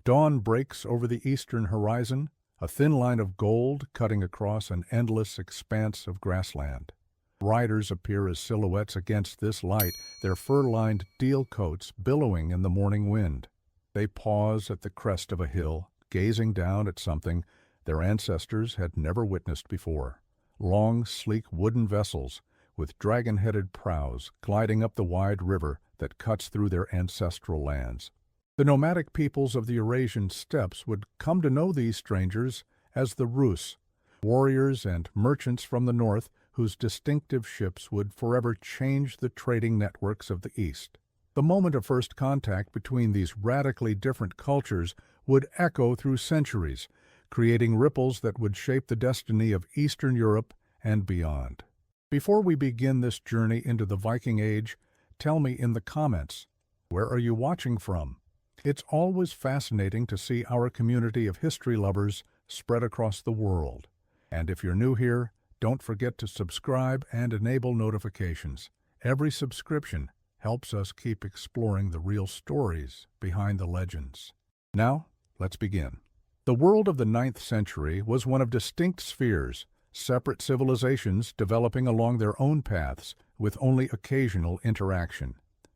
Dawn breaks over the eastern horizon, a thin line of gold cutting across an endless expanse of grassland. Riders appear as silhouettes against this light, their fur-lined deal coats billowing in the morning wind. They pause at the crest of a hill, gazing down at something their ancestors had never witnessed before. Long, sleek wooden vessels with dragon-headed prows gliding up the wide river that cuts through their ancestral lands. The nomadic peoples of the Eurasian steppes would come to know these strangers as the Rus, warriors and merchants from the north whose distinctive ships would forever change the trading networks of the East. The moment of first contact between these radically different cultures would echo through centuries, creating ripples that would shape the destiny of Eastern Europe and beyond. Before we begin this journey into the Viking Age, tell me in the comments, where are you watching from? It's always fascinating to see our community of history lovers spread across the world. And if you're new here, don't forget to subscribe and enable notifications. Every subscription helps us keep exploring the real stories behind the legends. Now, let's begin. The world of the 9th century was one of distinct spheres, separate civilizations developing along their own paths with only occasional interaction.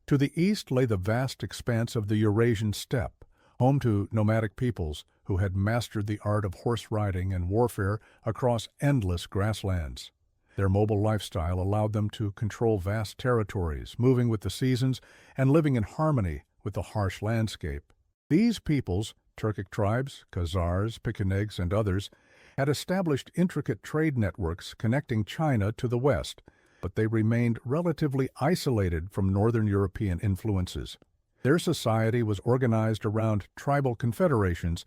To the east lay the vast expanse of the Eurasian steppe, home to nomadic peoples who had mastered the art of horse riding and warfare across endless grasslands. Their mobile lifestyle allowed them to control vast territories, moving with the seasons and living in harmony with the harsh landscape. These peoples, Turkic tribes, Khazars, Pechenegs, and others, had established intricate trade networks connecting China to the west, but they remained relatively isolated from northern European influences. Their society was organized around tribal confederations,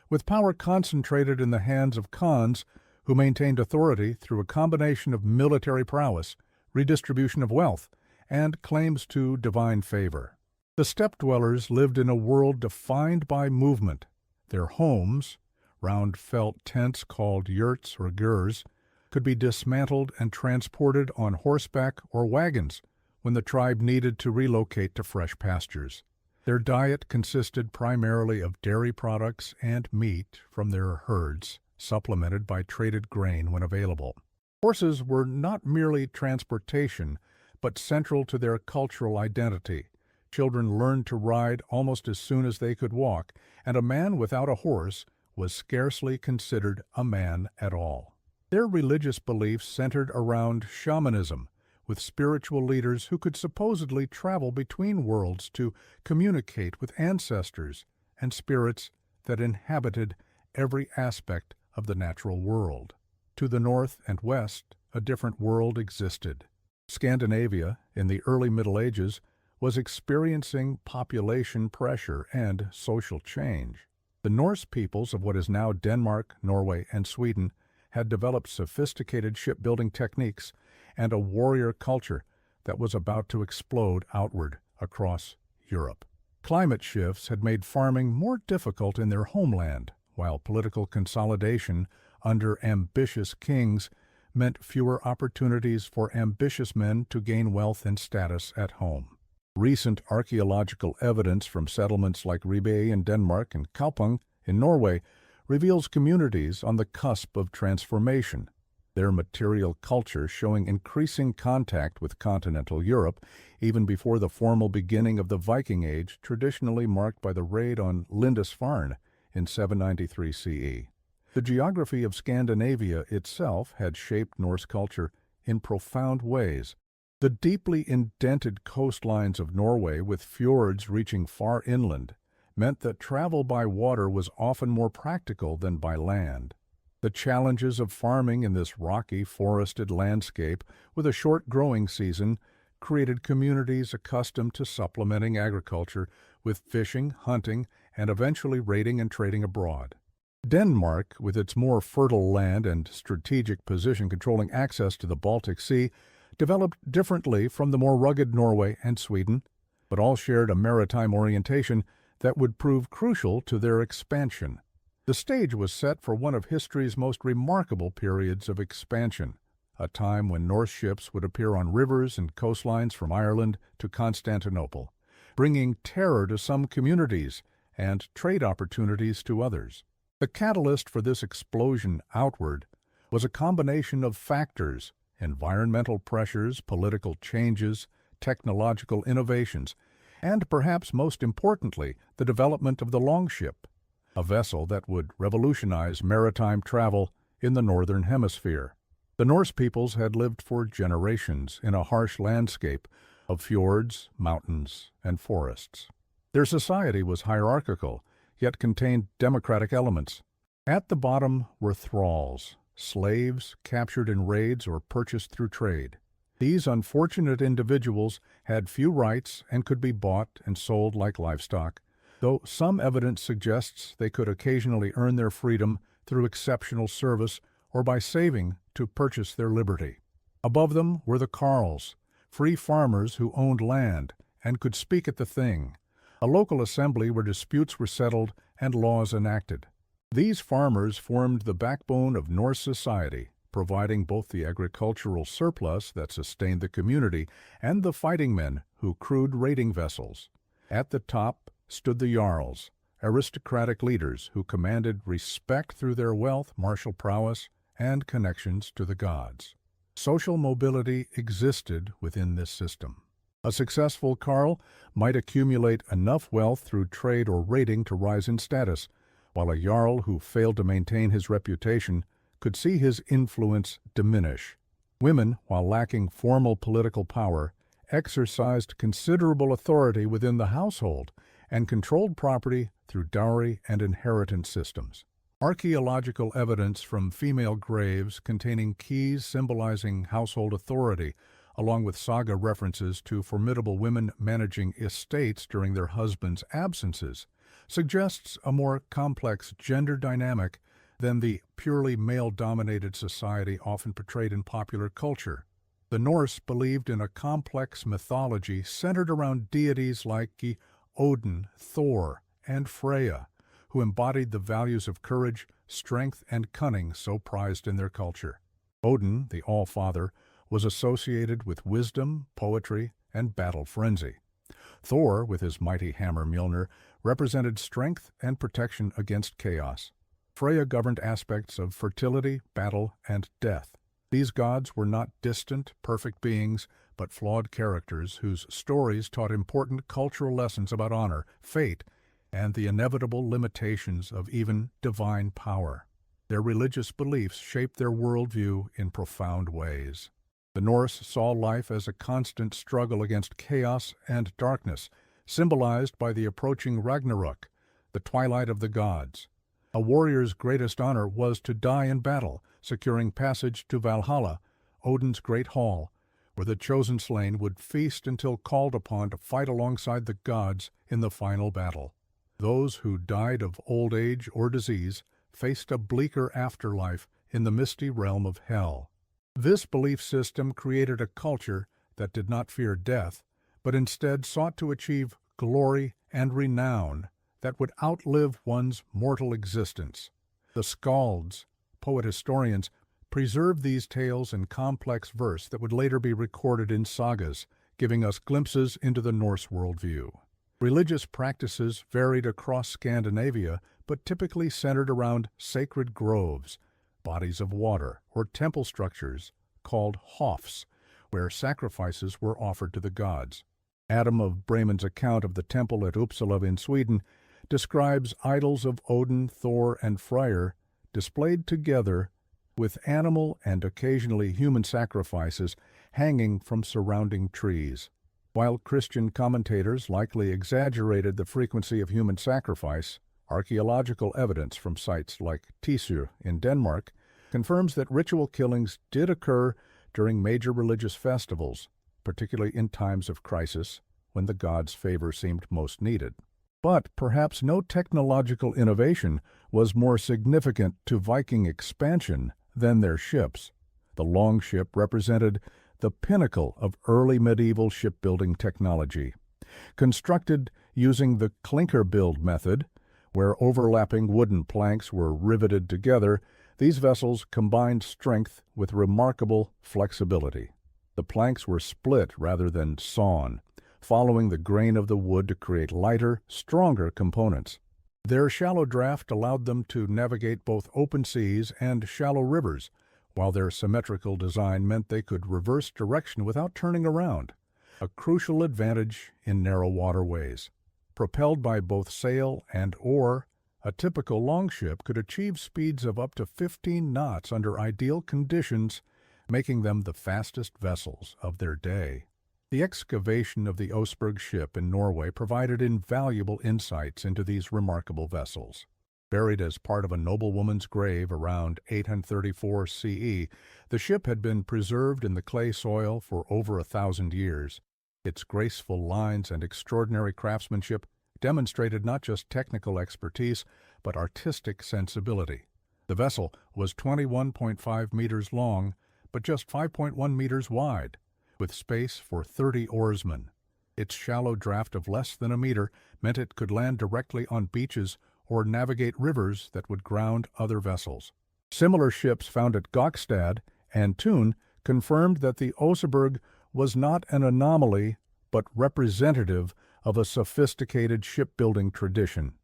with power concentrated in the hands of khans who maintained authority through a combination of military prowess, redistribution of wealth, and claims to divine favor. The steppe dwellers lived in a world defined by movement. Their homes, round felt tents called yurts or gurs, could be dismantled and transported on horseback or wagons when the tribe needed to relocate to fresh pastures. Their diet consisted primarily of dairy products and meat from their herds, supplemented by traded grain when available. Horses were not merely transportation, but central to their cultural identity. Children learned to ride almost as soon as they could walk, and a man without a horse was scarcely considered a man at all. Their religious beliefs centered around shamanism, with spiritual leaders who could supposedly travel between worlds to communicate with ancestors and spirits that inhabited every aspect of the natural world. To the north and west, a different world existed. Scandinavia, in the early Middle Ages, was experiencing population pressure and social change. The Norse peoples of what is now Denmark, Norway, and Sweden had developed sophisticated shipbuilding techniques and a warrior culture that was about to explode outward across Europe. Climate shifts had made farming more difficult in their homeland, while political consolidation under ambitious kings meant fewer opportunities for ambitious men to gain wealth and status at home. Recent archaeological evidence from settlements like Ribe in Denmark and Kaupang in Norway reveals communities on the cusp of transformation, their material culture showing increasing contact with continental Europe even before the formal beginning of the Viking Age, traditionally marked by the raid on Lindisfarne in 793 CE. The geography of Scandinavia itself had shaped Norse culture in profound ways. The deeply indented coastlines of Norway, with fjords reaching far inland, meant that travel by water was often more practical than by land. The challenges of farming in this rocky, forested landscape with a short growing season created communities accustomed to supplementing agriculture with fishing, hunting, and eventually raiding and trading abroad. Denmark, with its more fertile land and strategic position controlling access to the Baltic Sea, developed differently from the more rugged Norway and Sweden, but all shared a maritime orientation that would prove crucial to their expansion. The stage was set for one of history's most remarkable periods of expansion, a time when Norse ships would appear on rivers and coastlines from Ireland to Constantinople, bringing terror to some communities and trade opportunities to others. The catalyst for this explosion outward was a combination of factors: environmental pressures, political changes, technological innovations, and perhaps most importantly, the development of the longship, a vessel that would revolutionize maritime travel in the Northern Hemisphere. The Norse peoples had lived for generations in a harsh landscape of fjords, mountains, and forests. Their society was hierarchical, yet contained democratic elements. At the bottom were thralls, slaves captured in raids or purchased through trade. These unfortunate individuals had few rights and could be bought and sold like livestock, though some evidence suggests they could occasionally earn their freedom through exceptional service or by saving to purchase their liberty. Above them were the carls, free farmers who owned land and could speak at the thing, a local assembly where disputes were settled and laws enacted. These farmers formed the backbone of Norse society, providing both the agricultural surplus that sustained the community and the fighting men who crewed raiding vessels. At the top stood the jarls, aristocratic leaders who commanded respect through their wealth, martial prowess, and connections to the gods. Social mobility existed within this system. A successful carl might accumulate enough wealth through trade or raiding to rise in status, while a jarl who failed to maintain his reputation could see his influence diminish. Women, while lacking formal political power, exercised considerable authority within the household and controlled property through dowry and inheritance systems. Archaeological evidence from female graves containing keys symbolizing household authority, along with saga references to formidable women managing estates during their husbands' absences, suggests a more complex gender dynamic than the purely male-dominated society often portrayed in popular culture. The Norse believed in a complex mythology centered around deities like Odin, Thor, and Freya, who embodied the values of courage, strength, and cunning so prized in their culture. Odin, the All-Father, was associated with wisdom, poetry, and battle frenzy. Thor, with his mighty hammer Mjolnir, represented strength and protection against chaos. Freya governed aspects of fertility, battle, and death. These gods were not distant, perfect beings, but flawed characters whose stories taught important cultural lessons about honor, fate, and the inevitable limitations of even divine power. Their religious beliefs shaped their worldview in profound ways. The Norse saw life as a constant struggle against chaos and darkness, symbolized by the approaching Ragnarok, the twilight of the gods. A warrior's greatest honor was to die in battle, securing passage to Valhalla, Odin's great hall, where the chosen slain would feast until called upon to fight alongside the gods in the final battle. Those who died of old age or disease faced a bleaker afterlife in the misty realm of hell. This belief system created a culture that did not fear death, but instead sought to achieve glory and renown that would outlive one's mortal existence. The skalds, poet-historians, preserved these tales in complex verse that would later be recorded in sagas, giving us glimpses into the Norse worldview. Religious practices varied across Scandinavia, but typically centered around sacred groves, bodies of water, or temple structures called hofs, where sacrifices were offered to the gods. Adam of Bremen's account of the temple at Uppsala in Sweden describes idols of Odin, Thor, and Freyr displayed together with animal and occasionally human sacrifices hanging from surrounding trees. While Christian commentators likely exaggerated the frequency of human sacrifice, archaeological evidence from sites like Tissø in Denmark confirms that ritual killings did occur during major religious festivals, particularly in times of crisis when the gods' favor seemed most needed. But perhaps no technological innovation was more significant to Viking expansion than their ships. The longship represented the pinnacle of early medieval shipbuilding technology. Constructed using the clinker build method, where overlapping wooden planks were riveted together, these vessels combined strength with remarkable flexibility. The planks were split rather than sawn, following the grain of the wood to create lighter, stronger components. Their shallow draft allowed them to navigate both open seas and shallow rivers, while their symmetrical design meant they could reverse direction without turning around, a crucial advantage in narrow waterways. Propelled by both sail and oar, a typical longship could achieve speeds of up to 15 knots under ideal conditions, making them the fastest vessels of their day. The excavation of the Oseberg ship in Norway provided invaluable insights into these remarkable vessels. Buried as part of a noblewoman's grave around 834 CE, the ship had been preserved in the clay soil for over 1,000 years. Its graceful lines and extraordinary craftsmanship demonstrated not just technical expertise, but artistic sensibility. The vessel was 21.5 meters long, but just 5.1 meters wide, with space for 30 oarsmen. Its shallow draft of less than a meter meant it could land directly on beaches or navigate rivers that would ground other vessels. Similar ships found at Gokstad and Thun confirmed that the Oseberg was not an anomaly, but representative of a sophisticated shipbuilding tradition.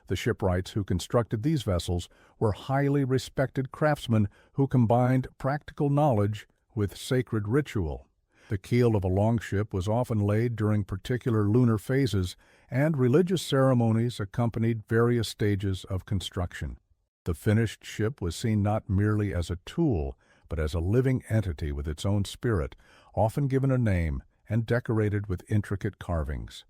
The shipwrights who constructed these vessels were highly respected craftsmen who combined practical knowledge with sacred ritual. The keel of a longship was often laid during particular lunar phases, and religious ceremonies accompanied various stages of construction. The finished ship was seen not merely as a tool, but as a living entity with its own spirit, often given a name and decorated with intricate carvings.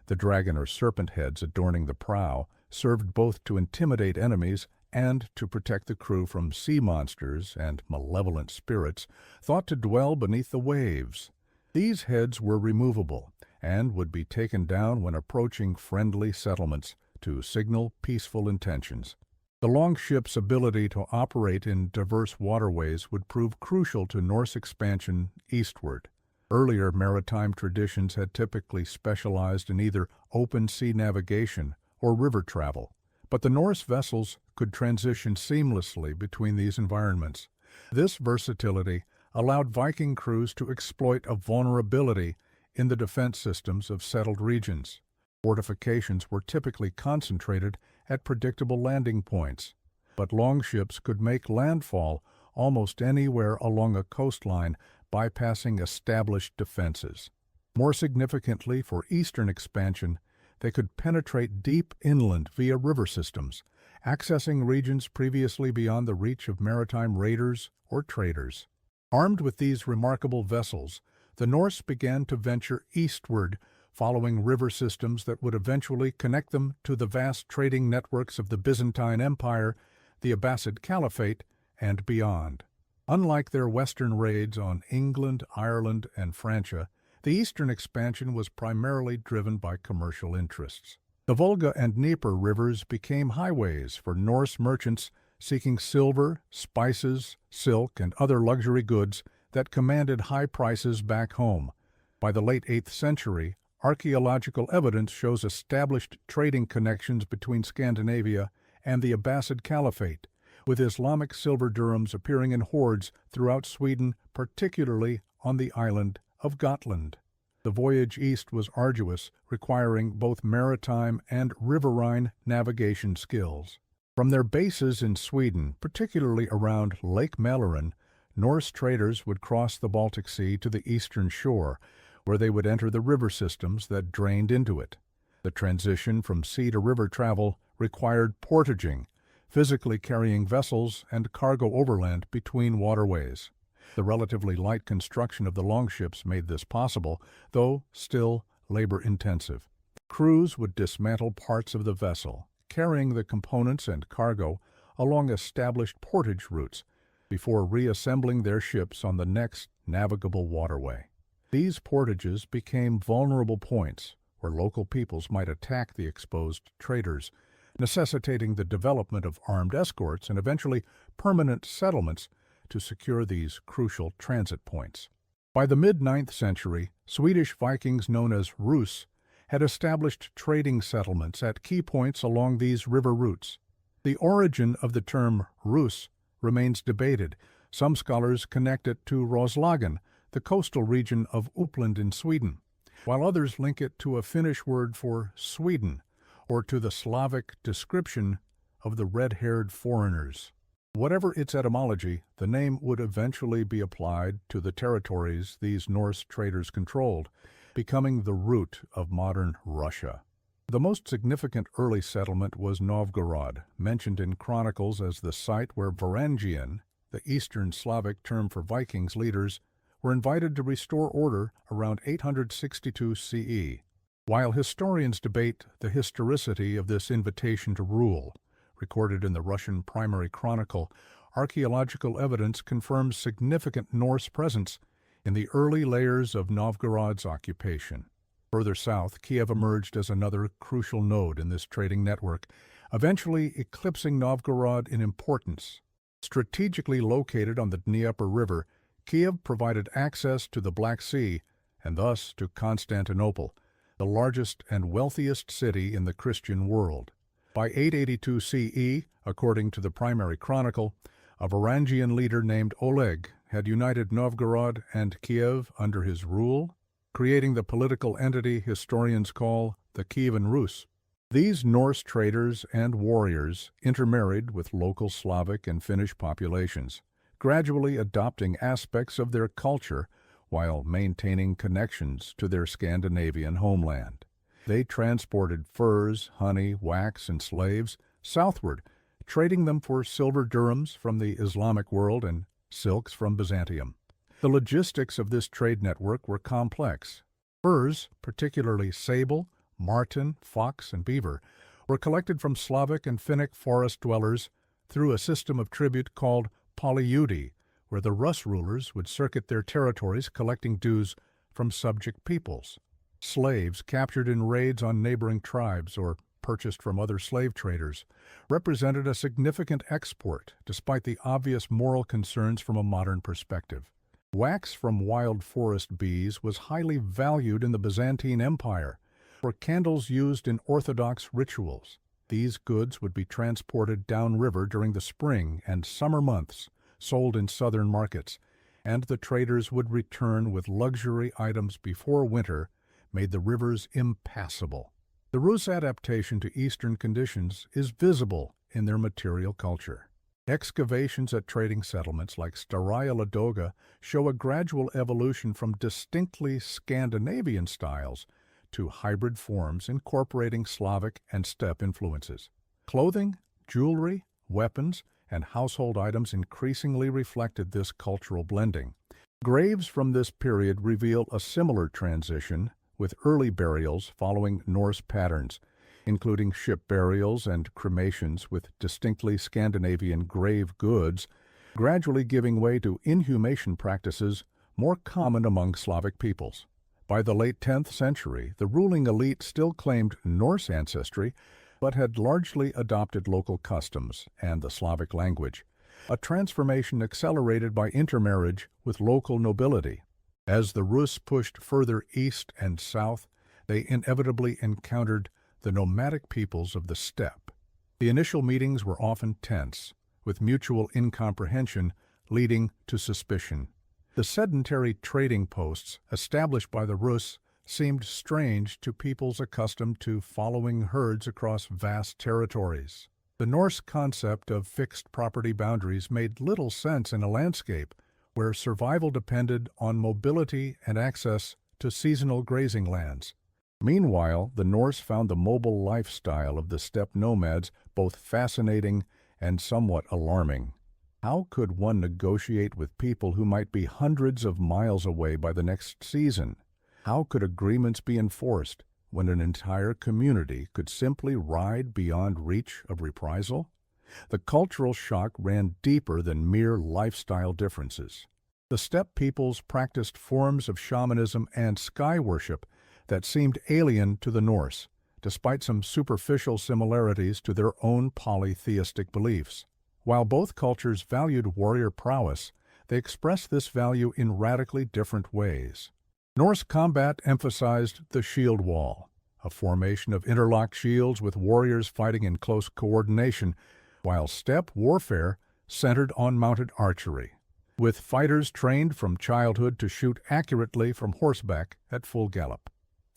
The dragon or serpent heads adorning the prow served both to intimidate enemies and to protect the crew from sea monsters and malevolent spirits thought to dwell beneath the waves. These heads were removable and would be taken down when approaching friendly settlements to signal peaceful intentions. The longship's ability to operate in diverse waterways would prove crucial to Norse expansion eastward. Earlier maritime traditions had typically specialized in either open sea navigation or river travel, but the Norse vessels could transition seamlessly between these environments. This versatility allowed Viking crews to exploit a vulnerability in the defense systems of settled regions. Fortifications were typically concentrated at predictable landing points, but longships could make landfall almost anywhere along a coastline, bypassing established defenses. More significantly for eastern expansion, they could penetrate deep inland via river systems, accessing regions previously beyond the reach of maritime raiders or traders. Armed with these remarkable vessels, the Norse began to venture eastward, following river systems that would eventually connect them to the vast trading networks of the Byzantine Empire, the Abbasid Caliphate, and beyond. Unlike their western raids on England, Ireland, and Francia, the eastern expansion was primarily driven by commercial interests. The Volga and Dnieper rivers became highways for Norse merchants seeking silver, spices, silk, and other luxury goods that commanded high prices back home. By the late 8th century, archaeological evidence shows established trading connections between Scandinavia and the Abbasid Caliphate, with Islamic silver dirhams appearing in hordes throughout Sweden, particularly on the island of Gotland. The voyage east was arduous, requiring both maritime and riverine navigation skills. From their bases in Sweden, particularly around Lake Mälaren, Norse traders would cross the Baltic Sea to the eastern shore, where they would enter the river systems that drained into it. The transition from sea to river travel required portaging, physically carrying vessels and cargo overland between waterways. The relatively light construction of the longships made this possible, though still labor-intensive. Crews would dismantle parts of the vessel, carrying the components and cargo along established portage routes before reassembling their ships on the next navigable waterway. These portages became vulnerable points where local peoples might attack the exposed traders, necessitating the development of armed escorts and eventually permanent settlements to secure these crucial transit points. By the mid-9th century, Swedish Vikings known as Rus had established trading settlements at key points along these river routes. The origin of the term Rus remains debated. Some scholars connect it to Roslagen, the coastal region of Uppland in Sweden, while others link it to a Finnish word for Sweden, or to the Slavic description of the red-haired foreigners. Whatever its etymology, the name would eventually be applied to the territories these Norse traders controlled, becoming the root of modern Russia. The most significant early settlement was Novgorod, mentioned in chronicles as the site where Varangian, the Eastern Slavic term for Vikings leaders, were invited to restore order around 862 CE. While historians debate the historicity of this invitation to rule, recorded in the Russian Primary Chronicle, archaeological evidence confirms significant Norse presence in the early layers of Novgorod's occupation. Further south, Kiev emerged as another crucial node in this trading network, eventually eclipsing Novgorod in importance. Strategically located on the Dnieper River, Kiev provided access to the Black Sea and thus to Constantinople, the largest and wealthiest city in the Christian world. By 882 CE, according to the Primary Chronicle, a Varangian leader named Oleg had united Novgorod and Kiev under his rule, creating the political entity historians call the Kievan Rus. These Norse traders and warriors intermarried with local Slavic and Finnish populations, gradually adopting aspects of their culture while maintaining connections to their Scandinavian homeland. They transported furs, honey, wax, and slaves southward, trading them for silver dirhams from the Islamic world and silks from Byzantium. The logistics of this trade network were complex. Furs, particularly sable, marten, fox, and beaver, were collected from Slavic and Finnic forest dwellers through a system of tribute called polyudi, where the Rus rulers would circuit their territories collecting dues from subject peoples. Slaves captured in raids on neighboring tribes or purchased from other slave traders represented a significant export despite the obvious moral concerns from a modern perspective. Wax from wild forest bees was highly valued in the Byzantine Empire for candles used in Orthodox rituals. These goods would be transported downriver during the spring and summer months, sold in southern markets, and the traders would return with luxury items before winter made the rivers impassable. The Rus' adaptation to eastern conditions is visible in their material culture. Excavations at trading settlements like Staraya Ladoga show a gradual evolution from distinctly Scandinavian styles to hybrid forms incorporating Slavic and steppe influences. Clothing, jewelry, weapons, and household items increasingly reflected this cultural blending. Graves from this period reveal a similar transition, with early burials following Norse patterns, including ship burials and cremations with distinctly Scandinavian grave goods, gradually giving way to inhumation practices more common among Slavic peoples. By the late 10th century, the ruling elite still claimed Norse ancestry, but had largely adopted local customs and the Slavic language, a transformation accelerated by intermarriage with local nobility. As the Rus pushed further east and south, they inevitably encountered the nomadic peoples of the steppe. The initial meetings were often tense, with mutual incomprehension leading to suspicion. The sedentary trading posts established by the Rus seemed strange to peoples accustomed to following herds across vast territories. The Norse concept of fixed property boundaries made little sense in a landscape where survival depended on mobility and access to seasonal grazing lands. Meanwhile, the Norse found the mobile lifestyle of the steppe nomads both fascinating and somewhat alarming. How could one negotiate with people who might be hundreds of miles away by the next season? How could agreements be enforced when an entire community could simply ride beyond reach of reprisal? The cultural shock ran deeper than mere lifestyle differences. The steppe peoples practiced forms of shamanism and sky worship that seemed alien to the Norse, despite some superficial similarities to their own polytheistic beliefs. While both cultures valued warrior prowess, they expressed this value in radically different ways. Norse combat emphasized the shield wall, a formation of interlocked shields with warriors fighting in close coordination, while steppe warfare centered on mounted archery, with fighters trained from childhood to shoot accurately from horseback at full gallop.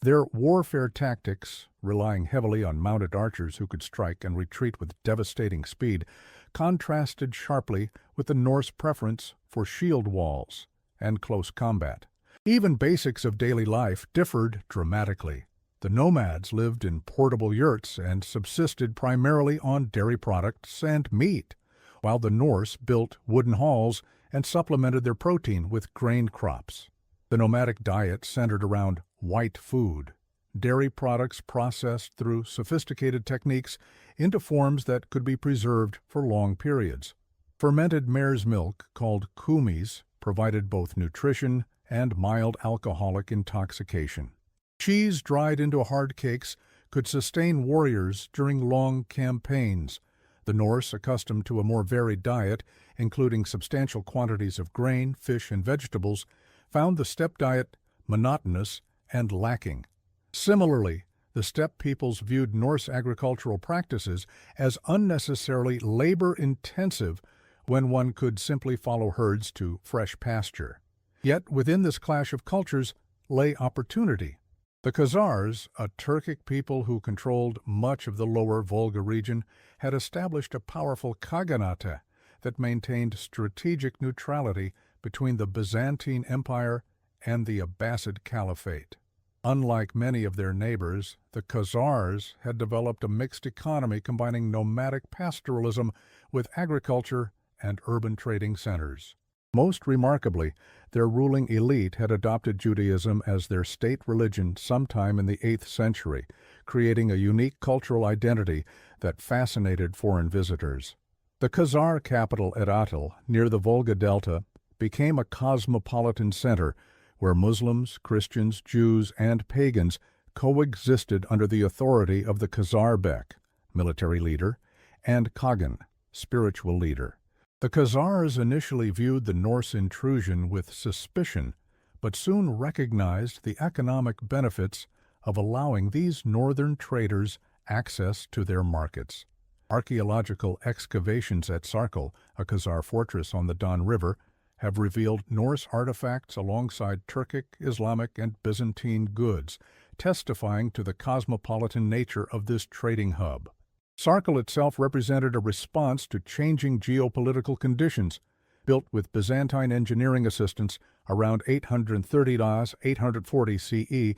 Their warfare tactics, relying heavily on mounted archers who could strike and retreat with devastating speed, contrasted sharply with the Norse preference for shield walls and close combat. Even basics of daily life differed dramatically. The nomads lived in portable yurts and subsisted primarily on dairy products and meat, while the Norse built wooden halls and supplemented their protein with grain crops. The nomadic diet centered around white food, dairy products processed through sophisticated techniques into forms that could be preserved for long periods. Fermented mare's milk, called kumis, provided both nutrition and mild alcoholic intoxication. Cheese dried into hard cakes could sustain warriors during long campaigns. The Norse, accustomed to a more varied diet, including substantial quantities of grain, fish, and vegetables, found the steppe diet monotonous and lacking. Similarly, the steppe peoples viewed Norse agricultural practices as unnecessarily labor-intensive when one could simply follow herds to fresh pasture. Yet within this clash of cultures lay opportunity. The Khazars, a Turkic people who controlled much of the lower Volga region, had established a powerful khaganate that maintained strategic neutrality between the Byzantine Empire and the Abbasid Caliphate. Unlike many of their neighbors, the Khazars had developed a mixed economy combining nomadic pastoralism with agriculture and urban trading centers. Most remarkably, their ruling elite had adopted Judaism as their state religion sometime in the 8th century, creating a unique cultural identity that fascinated foreign visitors. The Khazar capital at Atil, near the Volga Delta, became a cosmopolitan center where Muslims, Christians, Jews, and pagans coexisted under the authority of the Khazar Bek, military leader, and Khagan, spiritual leader. The Khazars initially viewed the Norse intrusion with suspicion, but soon recognized the economic benefits of allowing these northern traders access to their markets. Archaeological excavations at Sarkal, a Khazar fortress on the Don River, have revealed Norse artifacts alongside Turkic, Islamic, and Byzantine goods, testifying to the cosmopolitan nature of this trading hub. Sarkal itself represented a response to changing geopolitical conditions. Built with Byzantine engineering assistance around 830–840 CE,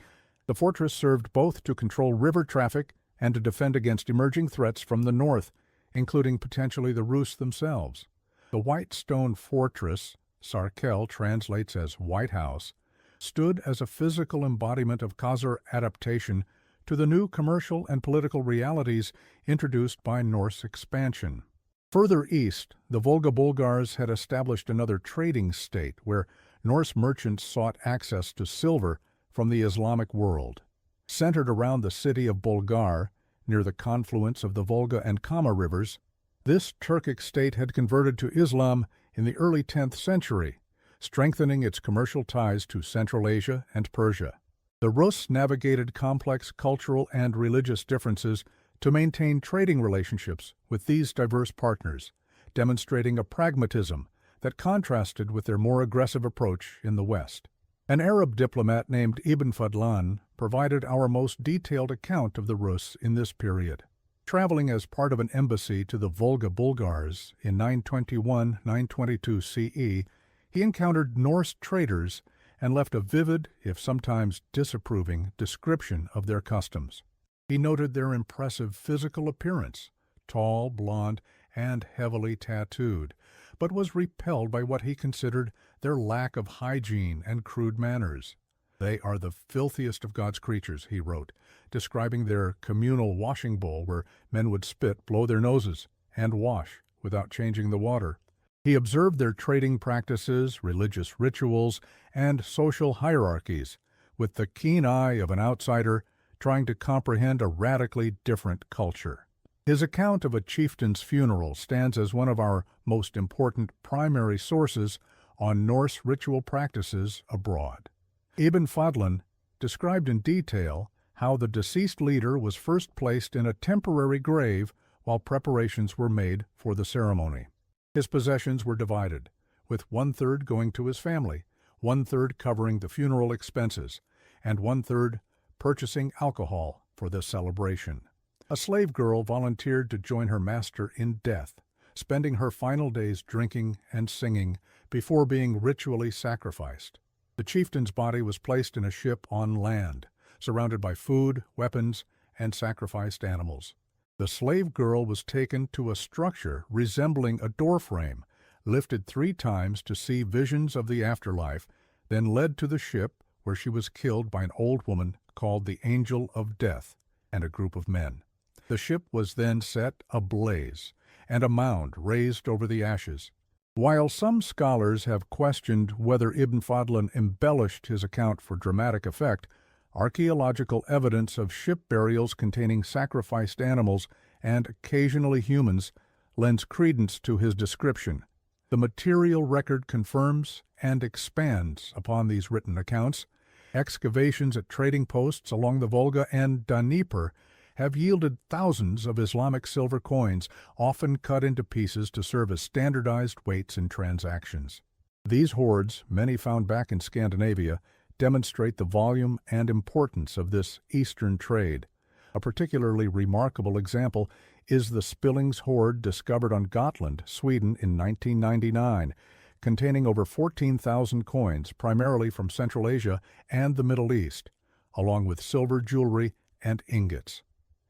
the fortress served both to control river traffic and to defend against emerging threats from the north, including potentially the Rus themselves. The white stone fortress, Sarkel translates as White House, stood as a physical embodiment of Khazar adaptation to the new commercial and political realities introduced by Norse expansion. Further east, the Volga Bulgars had established another trading state where Norse merchants sought access to silver from the Islamic world. Centered around the city of Bulgar, near the confluence of the Volga and Kama rivers, this Turkic state had converted to Islam in the early 10th century, strengthening its commercial ties to Central Asia and Persia. The Rus navigated complex cultural and religious differences to maintain trading relationships with these diverse partners, demonstrating a pragmatism that contrasted with their more aggressive approach in the West. An Arab diplomat named Ibn Fadlan provided our most detailed account of the Rus in this period. Traveling as part of an embassy to the Volga Bulgars in 921–922 CE, he encountered Norse traders and left a vivid, if sometimes disapproving, description of their customs. He noted their impressive physical appearance, tall, blond, and heavily tattooed, but was repelled by what he considered their lack of hygiene and crude manners. "They are the filthiest of God's creatures," he wrote, describing their communal washing bowl where men would spit, blow their noses, and wash without changing the water. He observed their trading practices, religious rituals, and social hierarchies, with the keen eye of an outsider trying to comprehend a radically different culture. His account of a chieftain's funeral stands as one of our most important primary sources on Norse ritual practices abroad. Ibn Fadlan described in detail how the deceased leader was first placed in a temporary grave while preparations were made for the ceremony. His possessions were divided, with 1/3 going to his family, 1/3 covering the funeral expenses, and 1/3 purchasing alcohol for the celebration. A slave girl volunteered to join her master in death, spending her final days drinking and singing before being ritually sacrificed. The chieftain's body was placed in a ship on land, surrounded by food, weapons, and sacrificed animals. The slave girl was taken to a structure resembling a doorframe, lifted 3 times to see visions of the afterlife, then led to the ship where she was killed by an old woman called the Angel of Death and a group of men. The ship was then set ablaze, and a mound raised over the ashes. While some scholars have questioned whether Ibn Fadlan embellished his account for dramatic effect, archaeological evidence of ship burials containing sacrificed animals and occasionally humans lends credence to his description. The material record confirms and expands upon these written accounts. Excavations at trading posts along the Volga and Dnieper have yielded thousands of Islamic silver coins, often cut into pieces to serve as standardized weights in transactions. These hoards, many found back in Scandinavia, demonstrate the volume and importance of this Eastern trade. A particularly remarkable example is the Spillings hoard discovered on Gotland, Sweden in 1999, containing over 14,000 coins, primarily from Central Asia and the Middle East, along with silver jewelry and ingots.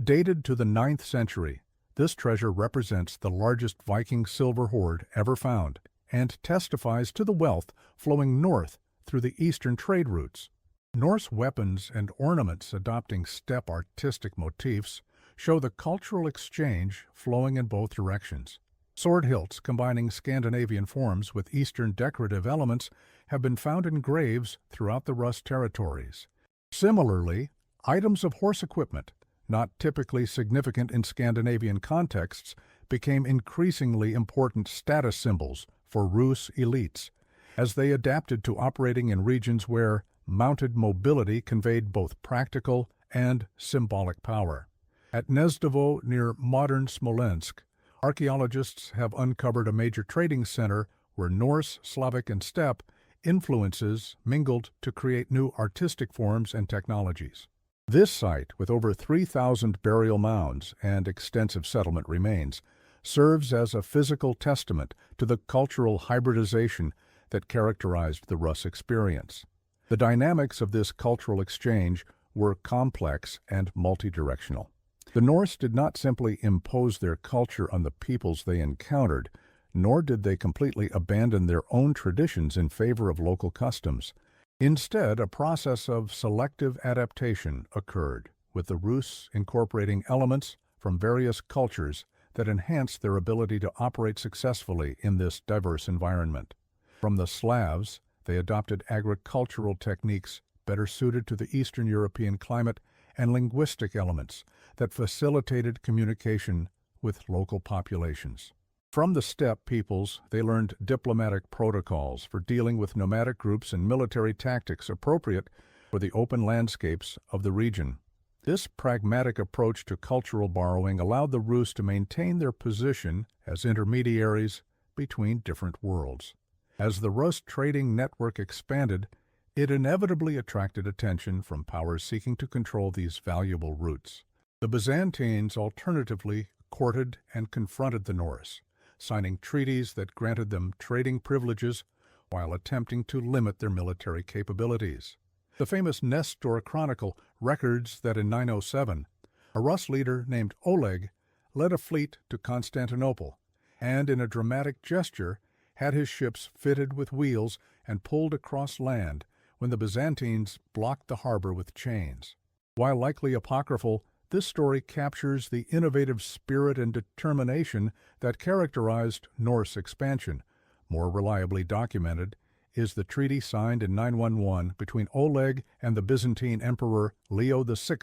Dated to the 9th century, this treasure represents the largest Viking silver hoard ever found and testifies to the wealth flowing north through the eastern trade routes. Norse weapons and ornaments adopting steppe artistic motifs show the cultural exchange flowing in both directions. Sword hilts combining Scandinavian forms with Eastern decorative elements have been found in graves throughout the Rus territories. Similarly, items of horse equipment, not typically significant in Scandinavian contexts, became increasingly important status symbols for Rus elites, as they adapted to operating in regions where mounted mobility conveyed both practical and symbolic power. At Gnezdovo, near modern Smolensk, archaeologists have uncovered a major trading center where Norse, Slavic, and steppe influences mingled to create new artistic forms and technologies. This site, with over 3,000 burial mounds and extensive settlement remains, serves as a physical testament to the cultural hybridization that characterized the Rus experience. The dynamics of this cultural exchange were complex and multidirectional. The Norse did not simply impose their culture on the peoples they encountered, nor did they completely abandon their own traditions in favor of local customs. Instead, a process of selective adaptation occurred, with the Rus incorporating elements from various cultures that enhanced their ability to operate successfully in this diverse environment. From the Slavs, they adopted agricultural techniques better suited to the Eastern European climate and linguistic elements that facilitated communication with local populations. From the steppe peoples, they learned diplomatic protocols for dealing with nomadic groups and military tactics appropriate for the open landscapes of the region. This pragmatic approach to cultural borrowing allowed the Rus to maintain their position as intermediaries between different worlds. As the Rus trading network expanded, it inevitably attracted attention from powers seeking to control these valuable routes. The Byzantines alternatively courted and confronted the Norse, signing treaties that granted them trading privileges while attempting to limit their military capabilities. The famous Nestor Chronicle records that in 907, a Rus leader named Oleg led a fleet to Constantinople, and in a dramatic gesture had his ships fitted with wheels and pulled across land when the Byzantines blocked the harbor with chains. While likely apocryphal, this story captures the innovative spirit and determination that characterized Norse expansion. More reliably documented is the treaty signed in 911 between Oleg and the Byzantine Emperor Leo VI,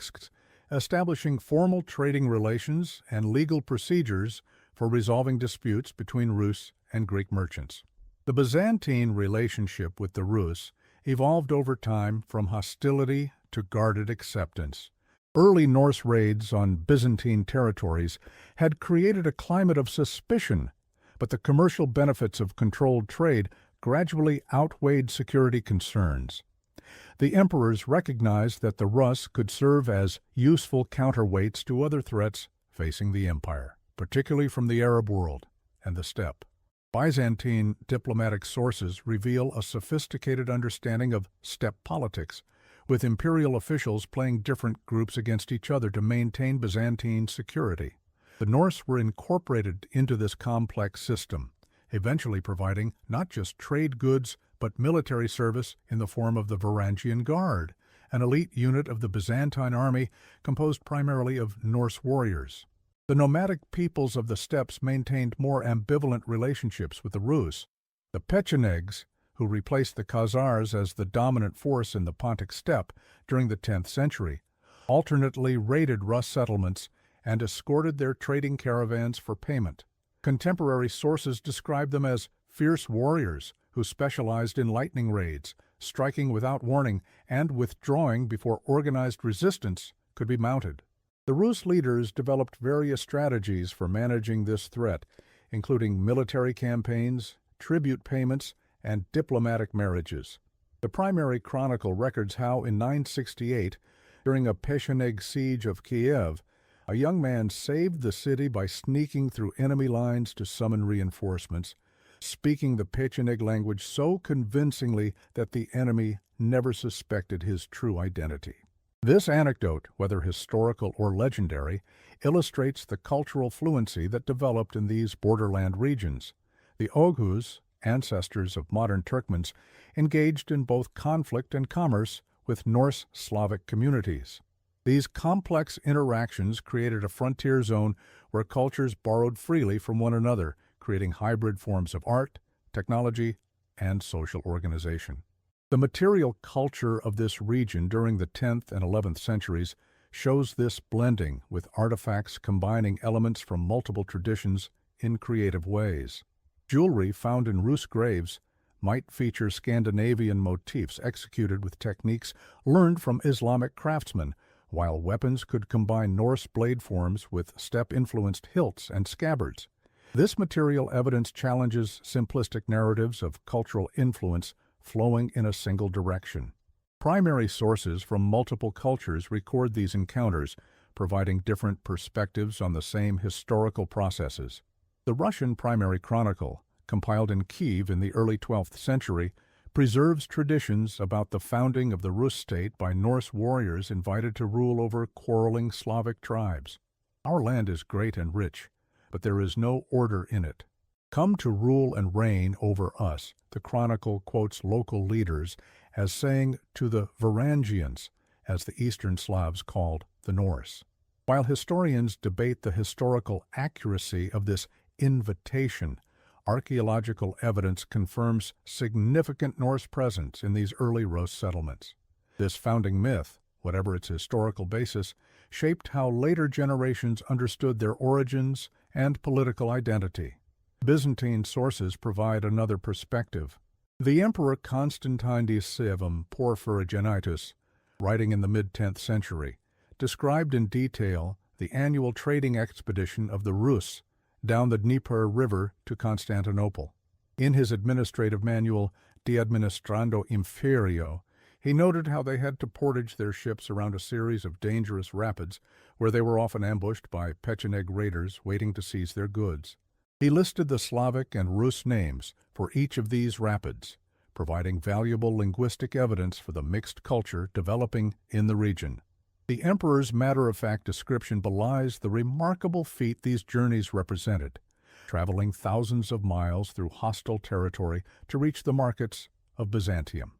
establishing formal trading relations and legal procedures for resolving disputes between Rus and Greek merchants. The Byzantine relationship with the Rus evolved over time from hostility to guarded acceptance. Early Norse raids on Byzantine territories had created a climate of suspicion, but the commercial benefits of controlled trade gradually outweighed security concerns. The emperors recognized that the Rus could serve as useful counterweights to other threats facing the empire, particularly from the Arab world and the steppe. Byzantine diplomatic sources reveal a sophisticated understanding of steppe politics, with imperial officials playing different groups against each other to maintain Byzantine security. The Norse were incorporated into this complex system, eventually providing not just trade goods but military service in the form of the Varangian Guard, an elite unit of the Byzantine army composed primarily of Norse warriors. The nomadic peoples of the steppes maintained more ambivalent relationships with the Rus. The Pechenegs, who replaced the Khazars as the dominant force in the Pontic steppe during the 10th century, alternately raided Rus settlements and escorted their trading caravans for payment. Contemporary sources describe them as fierce warriors who specialized in lightning raids, striking without warning and withdrawing before organized resistance could be mounted. The Rus leaders developed various strategies for managing this threat, including military campaigns, tribute payments, and diplomatic marriages. The primary chronicle records how in 968, during a Pecheneg siege of Kiev, a young man saved the city by sneaking through enemy lines to summon reinforcements, speaking the Pecheneg language so convincingly that the enemy never suspected his true identity. This anecdote, whether historical or legendary, illustrates the cultural fluency that developed in these borderland regions. The Oghuz, ancestors of modern Turkmens, engaged in both conflict and commerce with Norse Slavic communities. These complex interactions created a frontier zone where cultures borrowed freely from one another, creating hybrid forms of art, technology, and social organization. The material culture of this region during the 10th and 11th centuries shows this blending, with artifacts combining elements from multiple traditions in creative ways. Jewelry found in Rus graves might feature Scandinavian motifs executed with techniques learned from Islamic craftsmen, while weapons could combine Norse blade forms with steppe-influenced hilts and scabbards. This material evidence challenges simplistic narratives of cultural influence flowing in a single direction. Primary sources from multiple cultures record these encounters, providing different perspectives on the same historical processes. The Russian Primary Chronicle, compiled in Kiev in the early 12th century, preserves traditions about the founding of the Rus state by Norse warriors invited to rule over quarreling Slavic tribes. Our land is great and rich, but there is no order in it. Come to rule and reign over us, the chronicle quotes local leaders as saying to the Varangians, as the Eastern Slavs called the Norse. While historians debate the historical accuracy of this invitation, archaeological evidence confirms significant Norse presence in these early Rus settlements. This founding myth, whatever its historical basis, shaped how later generations understood their origins and political identity. Byzantine sources provide another perspective. The Emperor Constantine VII Porphyrogenitus, writing in the mid-10th century, described in detail the annual trading expedition of the Rus down the Dnieper River to Constantinople. In his administrative manual, De Administrando Imperio, he noted how they had to portage their ships around a series of dangerous rapids where they were often ambushed by Pecheneg raiders waiting to seize their goods. He listed the Slavic and Rus names for each of these rapids, providing valuable linguistic evidence for the mixed culture developing in the region. The emperor's matter-of-fact description belies the remarkable feat these journeys represented, traveling thousands of miles through hostile territory to reach the markets of Byzantium.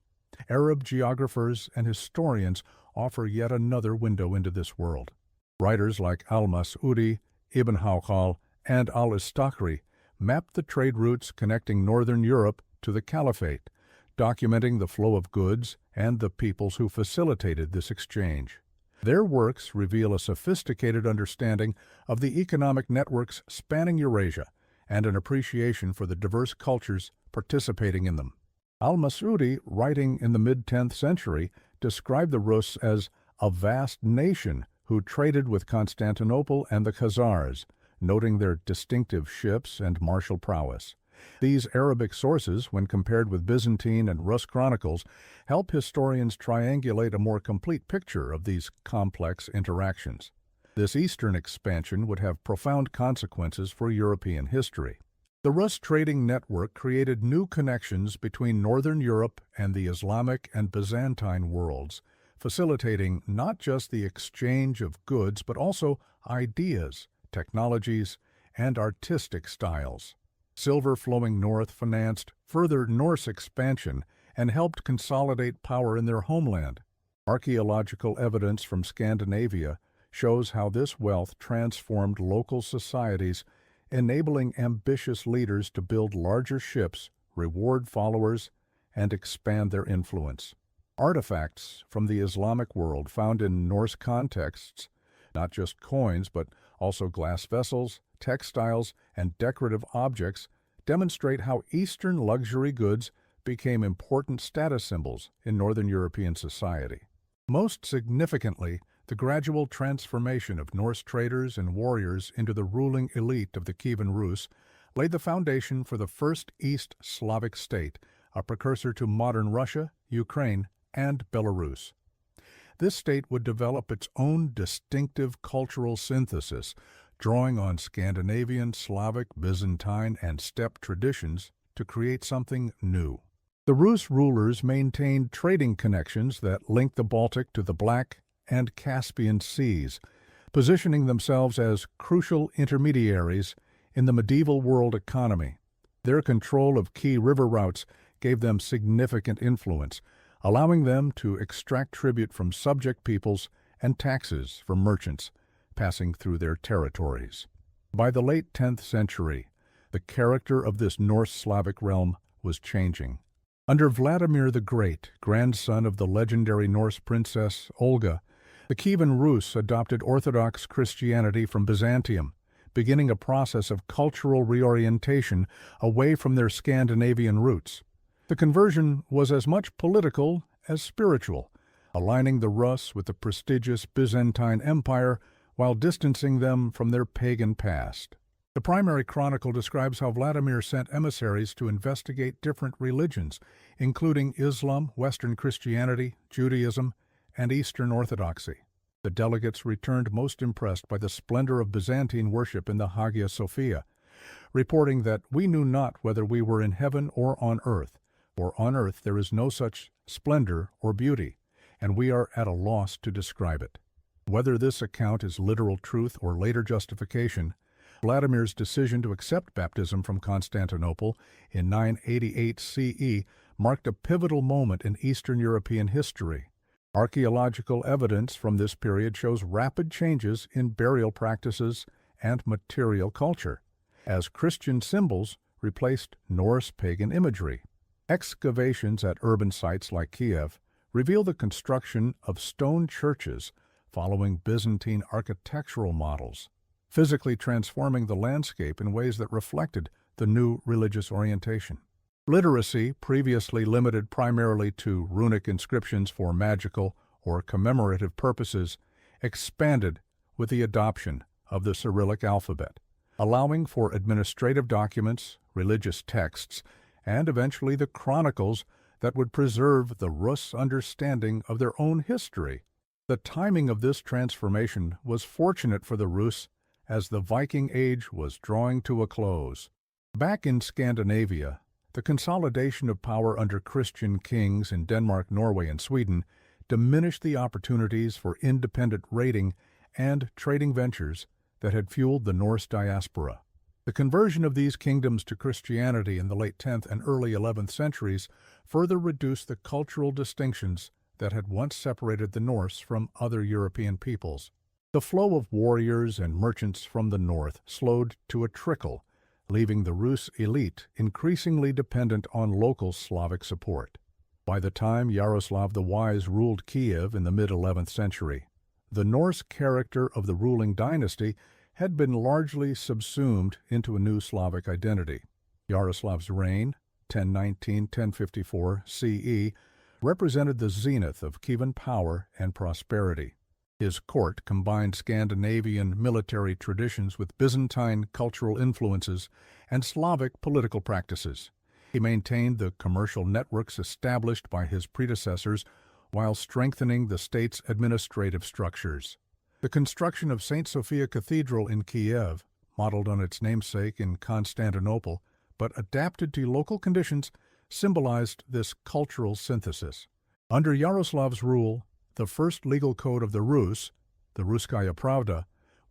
Arab geographers and historians offer yet another window into this world. Writers like al-Mas'udi, Ibn Hawqal, and al-Istakhri mapped the trade routes connecting northern Europe to the Caliphate, documenting the flow of goods and the peoples who facilitated this exchange. Their works reveal a sophisticated understanding of the economic networks spanning Eurasia and an appreciation for the diverse cultures participating in them. Al-Mas'udi, writing in the mid-10th century, described the Rus as a vast nation who traded with Constantinople and the Khazars, noting their distinctive ships and martial prowess. These Arabic sources, when compared with Byzantine and Rus chronicles, help historians triangulate a more complete picture of these complex interactions. This eastern expansion would have profound consequences for European history. The Rus trading network created new connections between Northern Europe and the Islamic and Byzantine worlds, facilitating not just the exchange of goods but also ideas, technologies, and artistic styles. Silver flowing north financed further Norse expansion and helped consolidate power in their homeland. Archaeological evidence from Scandinavia shows how this wealth transformed local societies, enabling ambitious leaders to build larger ships, reward followers, and expand their influence. Artifacts from the Islamic world found in Norse contexts, not just coins but also glass vessels, textiles, and decorative objects, demonstrate how Eastern luxury goods became important status symbols in Northern European society. Most significantly, the gradual transformation of Norse traders and warriors into the ruling elite of the Kievan Rus laid the foundation for the first East Slavic state, a precursor to modern Russia, Ukraine, and Belarus. This state would develop its own distinctive cultural synthesis, drawing on Scandinavian, Slavic, Byzantine, and steppe traditions to create something new. The Rus rulers maintained trading connections that linked the Baltic to the Black and Caspian Seas, positioning themselves as crucial intermediaries in the medieval world economy. Their control of key river routes gave them significant influence, allowing them to extract tribute from subject peoples and taxes from merchants passing through their territories. By the late 10th century, the character of this Norse Slavic realm was changing. Under Vladimir the Great, grandson of the legendary Norse princess Olga, the Kievan Rus adopted Orthodox Christianity from Byzantium, beginning a process of cultural reorientation away from their Scandinavian roots. The conversion was as much political as spiritual, aligning the Rus with the prestigious Byzantine Empire while distancing them from their pagan past. The primary chronicle describes how Vladimir sent emissaries to investigate different religions, including Islam, Western Christianity, Judaism, and Eastern Orthodoxy. The delegates returned most impressed by the splendor of Byzantine worship in the Hagia Sophia, reporting that we knew not whether we were in heaven or on earth, for on earth there is no such splendor or beauty, and we are at a loss to describe it. Whether this account is literal truth or later justification, Vladimir's decision to accept baptism from Constantinople in 988 CE marked a pivotal moment in Eastern European history. Archaeological evidence from this period shows rapid changes in burial practices and material culture, as Christian symbols replaced Norse pagan imagery. Excavations at urban sites like Kiev reveal the construction of stone churches following Byzantine architectural models, physically transforming the landscape in ways that reflected the new religious orientation. Literacy, previously limited primarily to runic inscriptions for magical or commemorative purposes, expanded with the adoption of the Cyrillic alphabet, allowing for administrative documents, religious texts, and eventually the chronicles that would preserve the Rus' understanding of their own history. The timing of this transformation was fortunate for the Rus as the Viking Age was drawing to a close. Back in Scandinavia, the consolidation of power under Christian kings in Denmark, Norway, and Sweden diminished the opportunities for independent raiding and trading ventures that had fueled the Norse diaspora. The conversion of these kingdoms to Christianity in the late 10th and early 11th centuries further reduced the cultural distinctions that had once separated the Norse from other European peoples. The flow of warriors and merchants from the north slowed to a trickle, leaving the Rus elite increasingly dependent on local Slavic support. By the time Yaroslav the Wise ruled Kiev in the mid-11th century, the Norse character of the ruling dynasty had been largely subsumed into a new Slavic identity. Yaroslav's reign, 1019–1054 CE, represented the zenith of Kievan power and prosperity. His court combined Scandinavian military traditions with Byzantine cultural influences and Slavic political practices. He maintained the commercial networks established by his predecessors while strengthening the state's administrative structures. The construction of St. Sophia Cathedral in Kiev, modeled on its namesake in Constantinople, but adapted to local conditions, symbolized this cultural synthesis. Under Yaroslav's rule, the first legal code of the Rus, the Russkaya Pravda,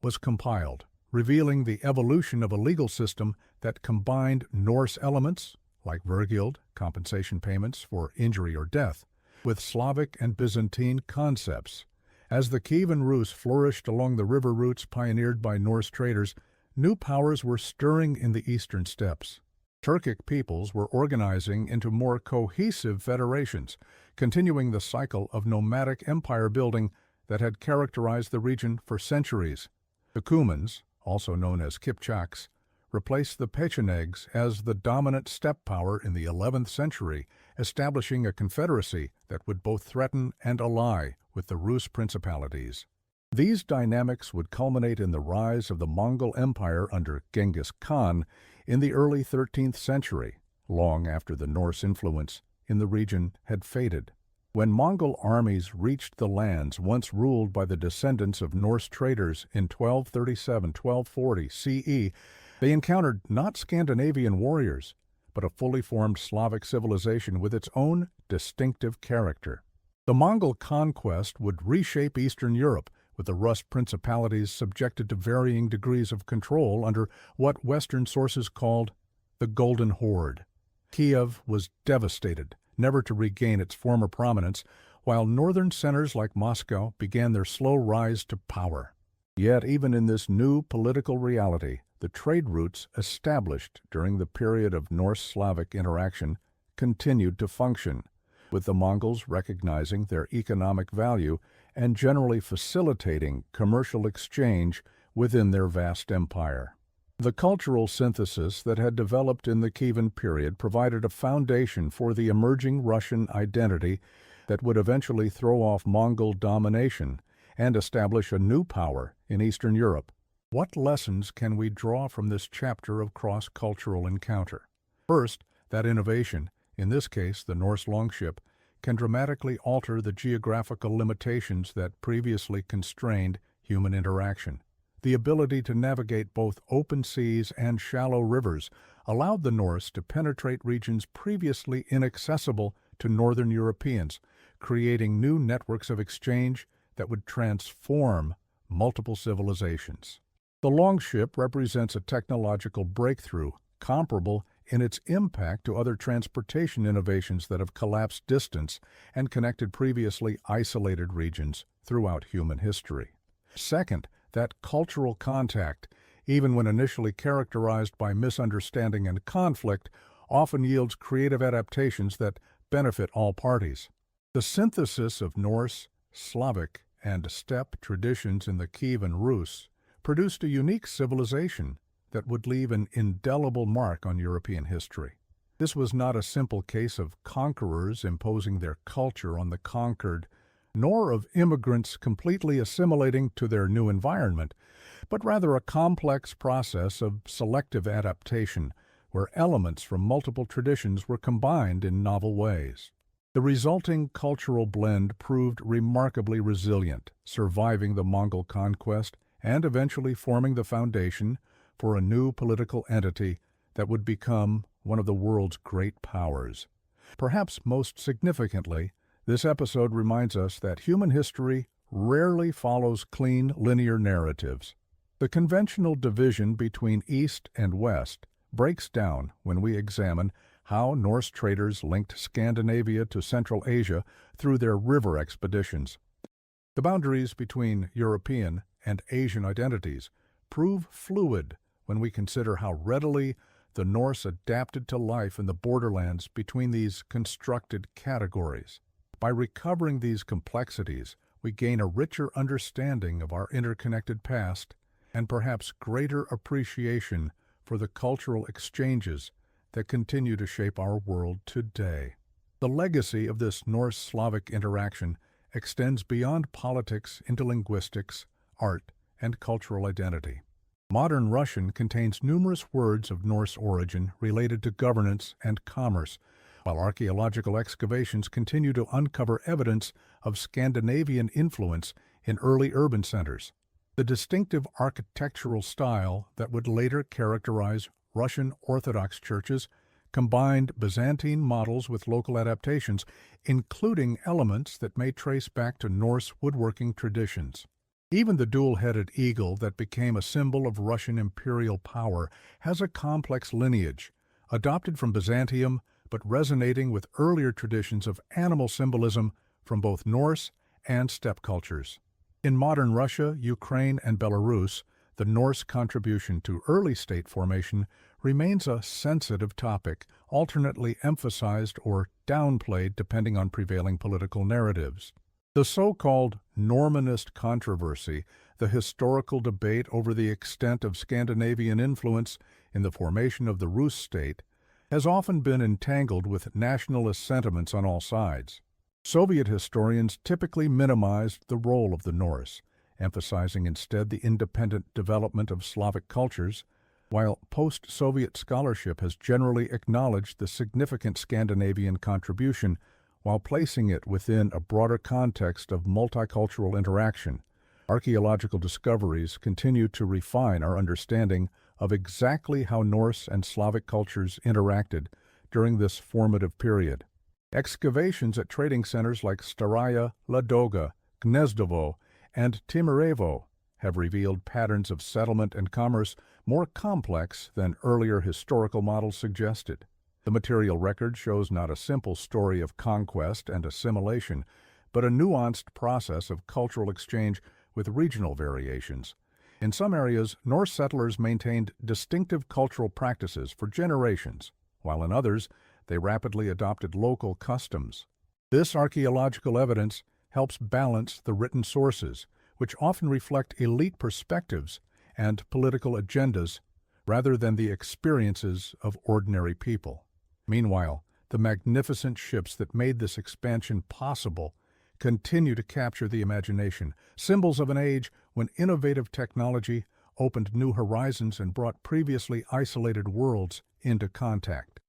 was compiled, revealing the evolution of a legal system that combined Norse elements, like vergild, compensation payments for injury or death, with Slavic and Byzantine concepts. As the Kievan Rus flourished along the river routes pioneered by Norse traders, new powers were stirring in the eastern steppes. Turkic peoples were organizing into more cohesive federations, continuing the cycle of nomadic empire building that had characterized the region for centuries. The Cumans, also known as Kipchaks, replaced the Pechenegs as the dominant steppe power in the 11th century, establishing a confederacy that would both threaten and ally with the Rus principalities. These dynamics would culminate in the rise of the Mongol Empire under Genghis Khan in the early 13th century, long after the Norse influence in the region had faded. When Mongol armies reached the lands once ruled by the descendants of Norse traders in 1237-1240 CE, they encountered not Scandinavian warriors, but a fully formed Slavic civilization with its own distinctive character. The Mongol conquest would reshape Eastern Europe, with the Rus principalities subjected to varying degrees of control under what Western sources called the Golden Horde. Kiev was devastated, never to regain its former prominence, while northern centers like Moscow began their slow rise to power. Yet even in this new political reality, the trade routes established during the period of Norse-Slavic interaction continued to function, with the Mongols recognizing their economic value and generally facilitating commercial exchange within their vast empire. The cultural synthesis that had developed in the Kievan period provided a foundation for the emerging Russian identity that would eventually throw off Mongol domination and establish a new power in Eastern Europe. What lessons can we draw from this chapter of cross-cultural encounter? First, that innovation, in this case the Norse longship, can dramatically alter the geographical limitations that previously constrained human interaction. The ability to navigate both open seas and shallow rivers allowed the Norse to penetrate regions previously inaccessible to Northern Europeans, creating new networks of exchange that would transform multiple civilizations. The longship represents a technological breakthrough comparable in its impact to other transportation innovations that have collapsed distance and connected previously isolated regions throughout human history. Second, that cultural contact, even when initially characterized by misunderstanding and conflict, often yields creative adaptations that benefit all parties. The synthesis of Norse, Slavic, and steppe traditions in the Kievan Rus produced a unique civilization that would leave an indelible mark on European history. This was not a simple case of conquerors imposing their culture on the conquered, nor of immigrants completely assimilating to their new environment, but rather a complex process of selective adaptation where elements from multiple traditions were combined in novel ways. The resulting cultural blend proved remarkably resilient, surviving the Mongol conquest and eventually forming the foundation for a new political entity that would become one of the world's great powers. Perhaps most significantly, this episode reminds us that human history rarely follows clean, linear narratives. The conventional division between East and West breaks down when we examine how Norse traders linked Scandinavia to Central Asia through their river expeditions. The boundaries between European and Asian identities prove fluid when we consider how readily the Norse adapted to life in the borderlands between these constructed categories. By recovering these complexities, we gain a richer understanding of our interconnected past and perhaps greater appreciation for the cultural exchanges that continue to shape our world today. The legacy of this Norse-Slavic interaction extends beyond politics into linguistics, art, and cultural identity. Modern Russian contains numerous words of Norse origin related to governance and commerce, while archaeological excavations continue to uncover evidence of Scandinavian influence in early urban centers. The distinctive architectural style that would later characterize Russian Orthodox churches combined Byzantine models with local adaptations, including elements that may trace back to Norse woodworking traditions. Even the dual-headed eagle that became a symbol of Russian imperial power has a complex lineage, adopted from Byzantium but resonating with earlier traditions of animal symbolism from both Norse and steppe cultures. In modern Russia, Ukraine, and Belarus, the Norse contribution to early state formation remains a sensitive topic, alternately emphasized or downplayed depending on prevailing political narratives. The so-called Normanist controversy, the historical debate over the extent of Scandinavian influence in the formation of the Rus state, has often been entangled with nationalist sentiments on all sides. Soviet historians typically minimized the role of the Norse, emphasizing instead the independent development of Slavic cultures, while post-Soviet scholarship has generally acknowledged the significant Scandinavian contribution while placing it within a broader context of multicultural interaction. Archaeological discoveries continue to refine our understanding of exactly how Norse and Slavic cultures interacted during this formative period. Excavations at trading centers like Staraya, Ladoga, Gnezdovo, and Timirevo have revealed patterns of settlement and commerce more complex than earlier historical models suggested. The material record shows not a simple story of conquest and assimilation, but a nuanced process of cultural exchange with regional variations. In some areas, Norse settlers maintained distinctive cultural practices for generations, while in others, they rapidly adopted local customs. This archaeological evidence helps balance the written sources, which often reflect elite perspectives and political agendas rather than the experiences of ordinary people. Meanwhile, the magnificent ships that made this expansion possible continue to capture the imagination, symbols of an age when innovative technology opened new horizons and brought previously isolated worlds into contact.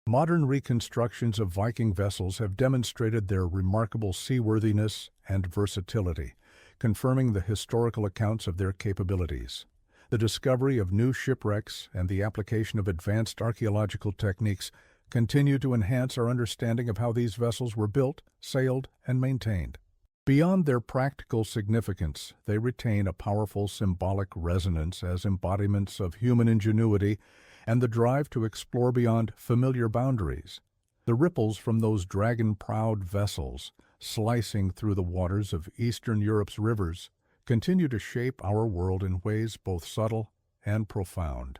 Modern reconstructions of Viking vessels have demonstrated their remarkable seaworthiness and versatility, confirming the historical accounts of their capabilities. The discovery of new shipwrecks and the application of advanced archaeological techniques continue to enhance our understanding of how these vessels were built, sailed, and maintained. Beyond their practical significance, they retain a powerful symbolic resonance as embodiments of human ingenuity and the drive to explore beyond familiar boundaries. The ripples from those dragon-prowed vessels, slicing through the waters of Eastern Europe's rivers, continue to shape our world in ways both subtle and profound.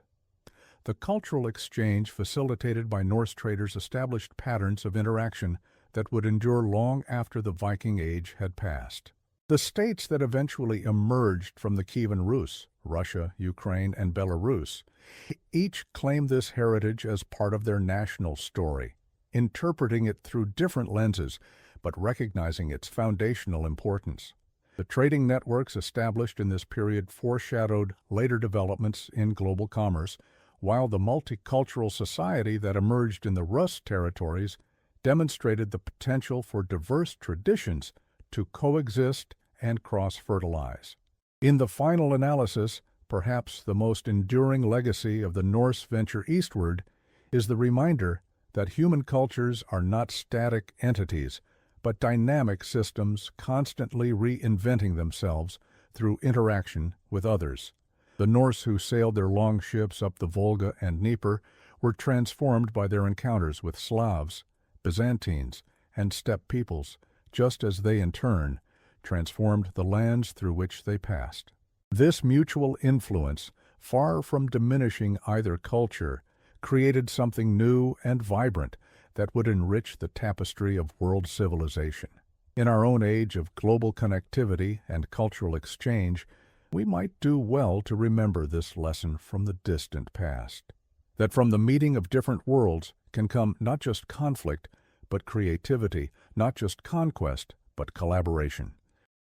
The cultural exchange facilitated by Norse traders established patterns of interaction that would endure long after the Viking Age had passed. The states that eventually emerged from the Kievan Rus, Russia, Ukraine, and Belarus, each claim this heritage as part of their national story, interpreting it through different lenses, but recognizing its foundational importance. The trading networks established in this period foreshadowed later developments in global commerce, while the multicultural society that emerged in the Rus territories demonstrated the potential for diverse traditions to coexist and cross-fertilize. In the final analysis, perhaps the most enduring legacy of the Norse venture eastward is the reminder that human cultures are not static entities, but dynamic systems constantly reinventing themselves through interaction with others. The Norse who sailed their longships up the Volga and Dnieper were transformed by their encounters with Slavs, Byzantines, and steppe peoples, just as they in turn transformed the lands through which they passed. This mutual influence, far from diminishing either culture, created something new and vibrant that would enrich the tapestry of world civilization. In our own age of global connectivity and cultural exchange, we might do well to remember this lesson from the distant past. That from the meeting of different worlds can come not just conflict, but creativity, not just conquest, but collaboration.